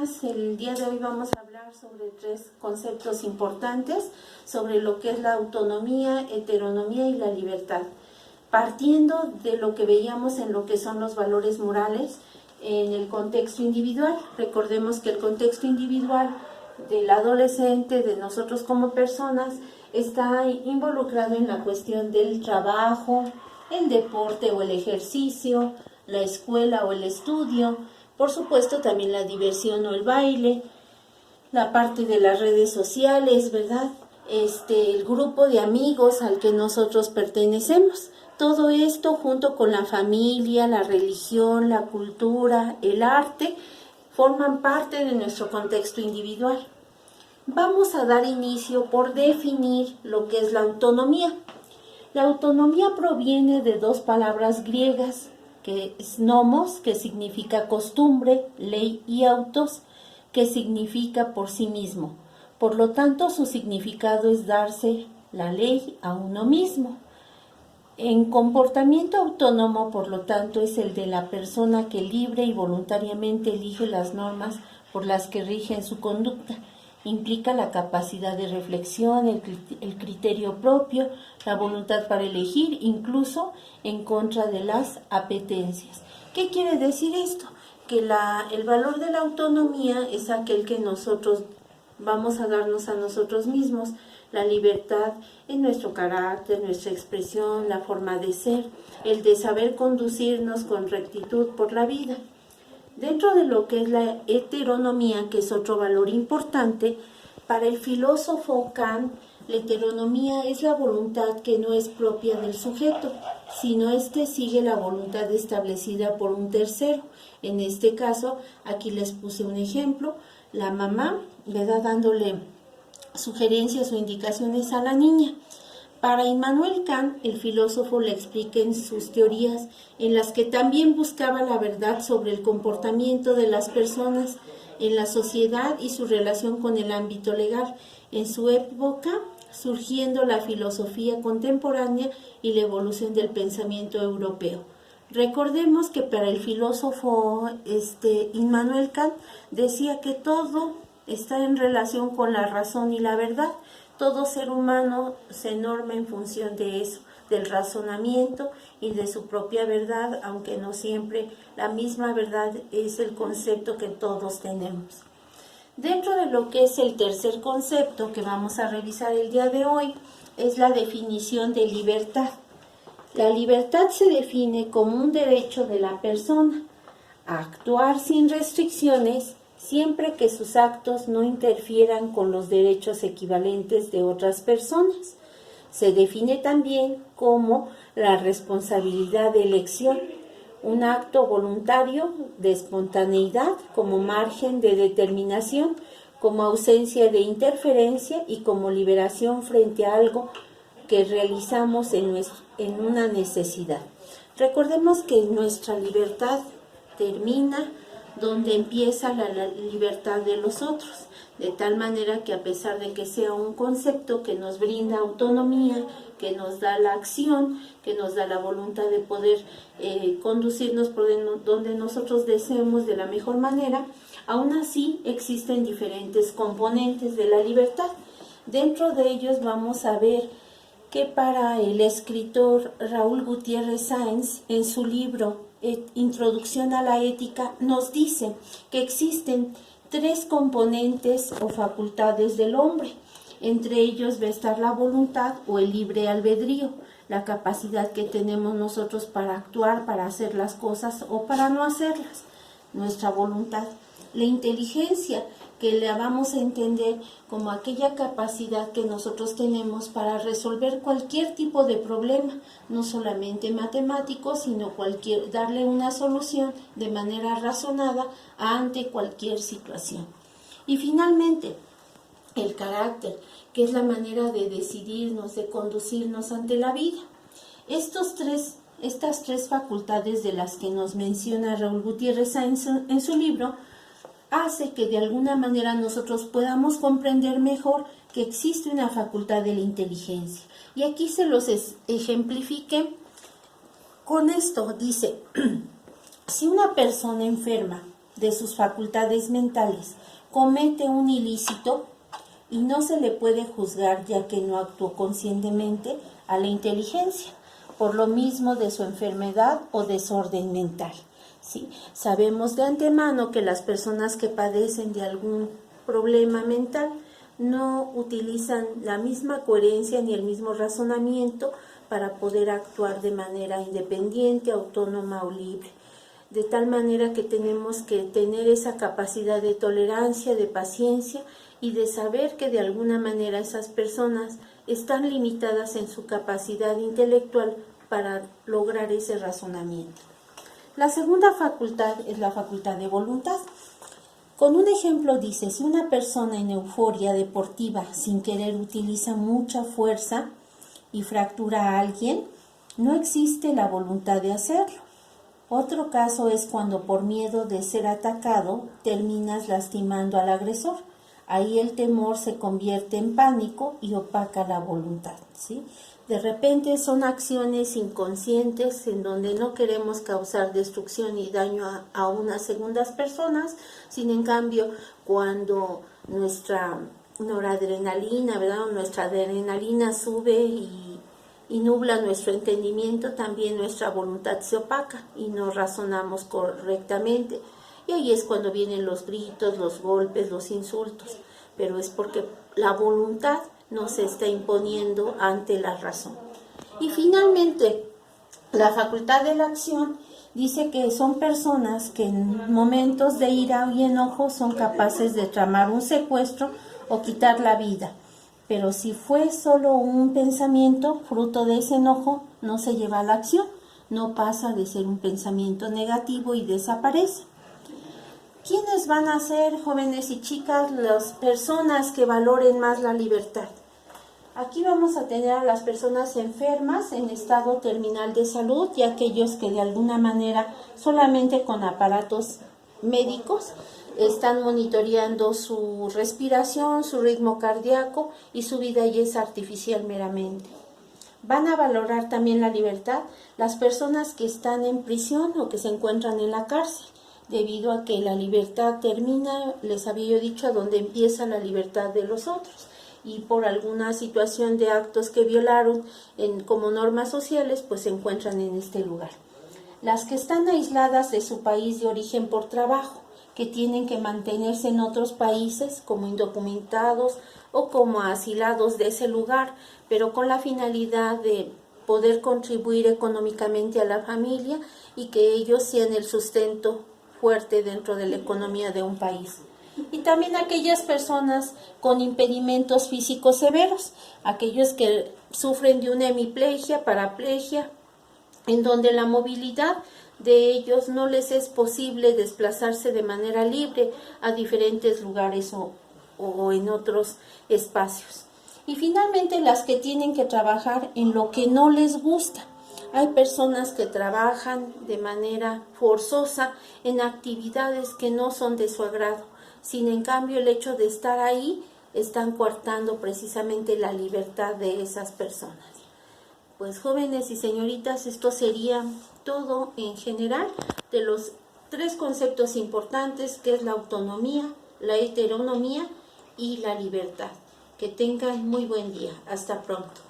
días. El día de hoy vamos a hablar sobre tres conceptos importantes sobre lo que es la autonomía, heteronomía y la libertad. Partiendo de lo que veíamos en lo que son los valores morales en el contexto individual. Recordemos que el contexto individual del adolescente, de nosotros como personas, está involucrado en la cuestión del trabajo, el deporte o el ejercicio, la escuela o el estudio, por supuesto también la diversión o el baile, la parte de las redes sociales, ¿verdad? El grupo de amigos al que nosotros pertenecemos. Todo esto junto con la familia, la religión, la cultura, el arte, forman parte de nuestro contexto individual. Vamos a dar inicio por definir lo que es la autonomía. La autonomía proviene de dos palabras griegas, que es nomos, que significa costumbre, ley, y autos, que significa por sí mismo. Por lo tanto, su significado es darse la ley a uno mismo. En comportamiento autónomo, por lo tanto, es el de la persona que libre y voluntariamente elige las normas por las que rigen su conducta. Implica la capacidad de reflexión, el criterio propio, la voluntad para elegir, incluso en contra de las apetencias. ¿Qué quiere decir esto? Que el valor de la autonomía es aquel que nosotros vamos a darnos a nosotros mismos, la libertad en nuestro carácter, nuestra expresión, la forma de ser, el de saber conducirnos con rectitud por la vida. Dentro de lo que es la heteronomía, que es otro valor importante, para el filósofo Kant, la heteronomía es la voluntad que no es propia del sujeto, sino sigue la voluntad establecida por un tercero. En este caso, aquí les puse un ejemplo, la mamá, ¿verdad?, dándole sugerencias o indicaciones a la niña. Para Immanuel Kant, el filósofo le explica en sus teorías, en las que también buscaba la verdad sobre el comportamiento de las personas en la sociedad y su relación con el ámbito legal. En su época, surgiendo la filosofía contemporánea y la evolución del pensamiento europeo. Recordemos que para el filósofo Immanuel Kant decía que todo está en relación con la razón y la verdad. Todo ser humano se norma en función de eso, del razonamiento y de su propia verdad, aunque no siempre la misma verdad es el concepto que todos tenemos. Dentro de lo que es el tercer concepto que vamos a revisar el día de hoy, es la definición de libertad. La libertad se define como un derecho de la persona a actuar sin restricciones, siempre que sus actos no interfieran con los derechos equivalentes de otras personas. Se define también como la responsabilidad de elección, un acto voluntario de espontaneidad como margen de determinación, como ausencia de interferencia y como liberación frente a algo que realizamos en una necesidad. Recordemos que nuestra libertad termina donde empieza la libertad de los otros, de tal manera que a pesar de que sea un concepto que nos brinda autonomía, que nos da la acción, que nos da la voluntad de poder conducirnos por donde nosotros deseemos de la mejor manera, aún así existen diferentes componentes de la libertad. Dentro de ellos vamos a ver que para el escritor Raúl Gutiérrez Sáenz, en su libro Introducción a la Ética, nos dice que existen tres componentes o facultades del hombre. Entre ellos va a estar la voluntad o el libre albedrío, la capacidad que tenemos nosotros para actuar, para hacer las cosas o para no hacerlas, nuestra voluntad. La inteligencia, que la vamos a entender como aquella capacidad que nosotros tenemos para resolver cualquier tipo de problema, no solamente matemático, sino darle una solución de manera razonada ante cualquier situación. Y finalmente, el carácter, que es la manera de decidirnos, de conducirnos ante la vida. Estas tres facultades de las que nos menciona Raúl Gutiérrez Sáenz en su libro, hace que de alguna manera nosotros podamos comprender mejor que existe una facultad de la inteligencia. Y aquí se los ejemplifique con esto. Dice, si una persona enferma de sus facultades mentales, comete un ilícito y no se le puede juzgar ya que no actuó conscientemente a la inteligencia, por lo mismo de su enfermedad o desorden mental. ¿Sí? Sabemos de antemano que las personas que padecen de algún problema mental no utilizan la misma coherencia ni el mismo razonamiento para poder actuar de manera independiente, autónoma o libre. De tal manera que tenemos que tener esa capacidad de tolerancia, de paciencia y de saber que de alguna manera esas personas están limitadas en su capacidad intelectual para lograr ese razonamiento. La segunda facultad es la facultad de voluntad. Con un ejemplo dice, si una persona en euforia deportiva sin querer utiliza mucha fuerza y fractura a alguien, no existe la voluntad de hacerlo. Otro caso es cuando por miedo de ser atacado terminas lastimando al agresor. Ahí el temor se convierte en pánico y opaca la voluntad, ¿sí? De repente son acciones inconscientes en donde no queremos causar destrucción y daño a unas segundas personas, sin en cambio cuando nuestra noradrenalina, ¿verdad? Nuestra adrenalina sube y nubla nuestro entendimiento, también nuestra voluntad se opaca y no razonamos correctamente. Y ahí es cuando vienen los gritos, los golpes, los insultos, pero es porque la voluntad no se está imponiendo ante la razón. Y finalmente, la facultad de la acción dice que son personas que en momentos de ira y enojo son capaces de tramar un secuestro o quitar la vida. Pero si fue solo un pensamiento, fruto de ese enojo, no se lleva a la acción, no pasa de ser un pensamiento negativo y desaparece. ¿Quiénes van a ser, jóvenes y chicas, las personas que valoren más la libertad? Aquí vamos a tener a las personas enfermas en estado terminal de salud y aquellos que de alguna manera solamente con aparatos médicos están monitoreando su respiración, su ritmo cardíaco y su vida y es artificial meramente. Van a valorar también la libertad las personas que están en prisión o que se encuentran en la cárcel, debido a que la libertad termina, les había yo dicho, a donde empieza la libertad de los otros. Y por alguna situación de actos que violaron como normas sociales, pues se encuentran en este lugar. Las que están aisladas de su país de origen por trabajo, que tienen que mantenerse en otros países como indocumentados o como asilados de ese lugar, pero con la finalidad de poder contribuir económicamente a la familia y que ellos sean el sustento fuerte dentro de la economía de un país. Y también aquellas personas con impedimentos físicos severos, aquellos que sufren de una hemiplegia, paraplegia, en donde la movilidad de ellos no les es posible desplazarse de manera libre a diferentes lugares o en otros espacios. Y finalmente las que tienen que trabajar en lo que no les gusta. Hay personas que trabajan de manera forzosa en actividades que no son de su agrado. Sin en cambio, el hecho de estar ahí están coartando precisamente la libertad de esas personas. Pues jóvenes y señoritas, esto sería todo en general de los 3 conceptos importantes que es la autonomía, la heteronomía y la libertad. Que tengan muy buen día. Hasta pronto.